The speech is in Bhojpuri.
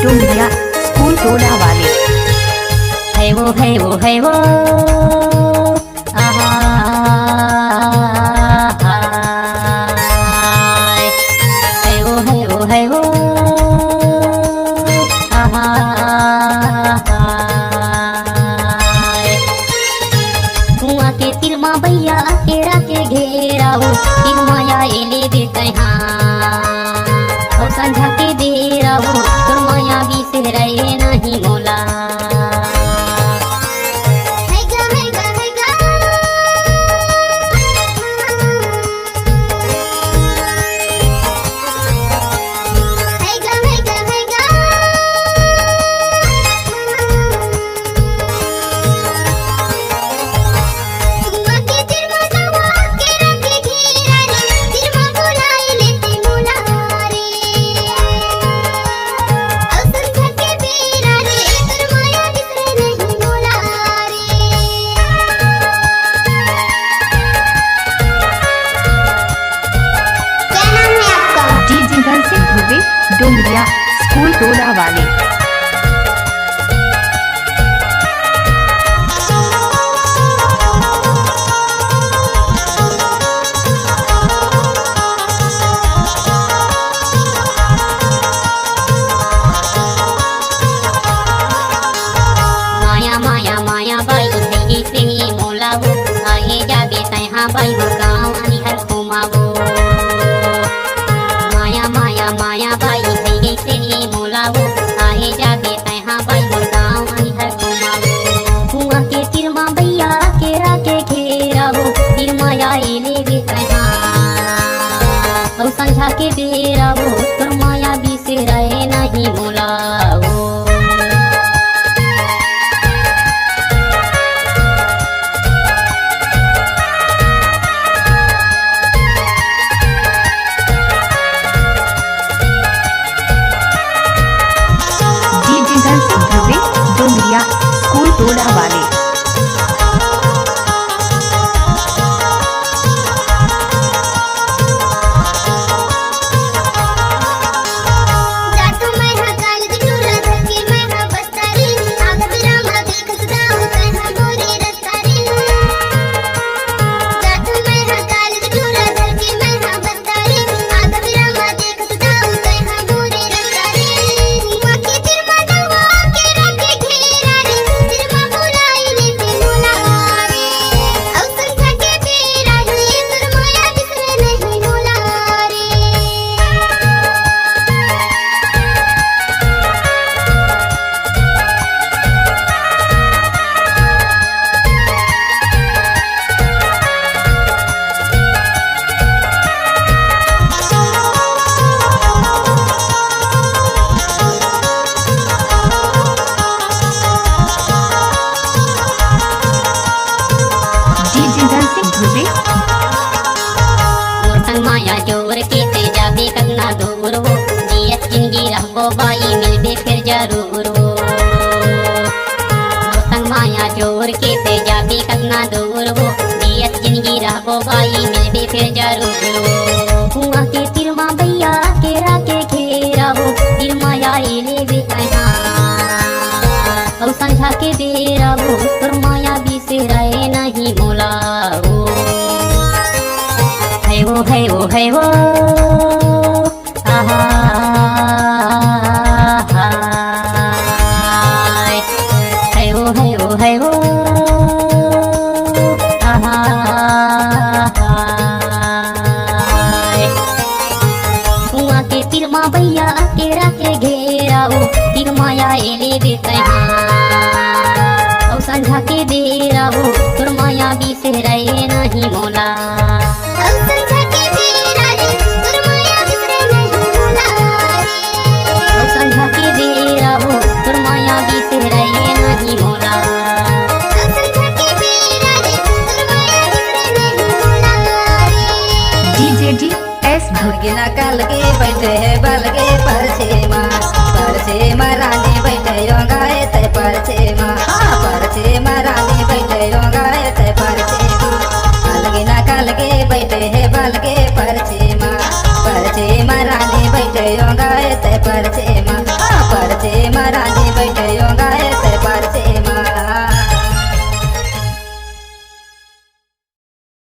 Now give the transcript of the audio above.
डुमरिया स्कूल टोला वाले। है वो आहा है वो आहा कुआं के तिरमा भैया केरा के घेराओ तिरमाया एले देते हाँ संझा के बेराओ तुरमाया भी से रहे नहीं मोला। डुमरिया स्कूल टोला वाले। माया माया माया बाई से ही मोला वो आए जाबे तहाँ बाई वो गाँव अनि हर घुमावो माया माया माया बाई से ही मोला वो आए जाबे तहाँ बाई वो गाँव अनि हर घुमावो कुआं के तिरमा भैया केरा के घेरा वो तिरमाया एले भी तहाँ और संझा के बेरा वो तुरमाया भी से रहे नहीं मोला वो। डुमरिया स्कूल टोला वाले। माया जोर के ते जाबे कतना दूर वो जियत जिंदगी रहबो बाई मिलबे फिर जरूर वो संग माया जोर के ते जाबे कतना दूर वो जियत जिंदगी रहबो बाई मिलबे फिर जरूर वो कुआं के तिरमा भैया केरा के घेरा वो तिरमाया एले भी तहाँ और संझा के बेरा वो तुरमाया भी से रहे नहीं मोला वो। है वो आहा है वो आहा कुआं के तिरमा भैया केरा के घेराओ तिरमाया एले देते और संझा के बेराओ तुरमाया भी से रहे नहीं मोला। भुरगिना कल के बैठे है बल के परछे माँ रानी बैठे गाए ते परछे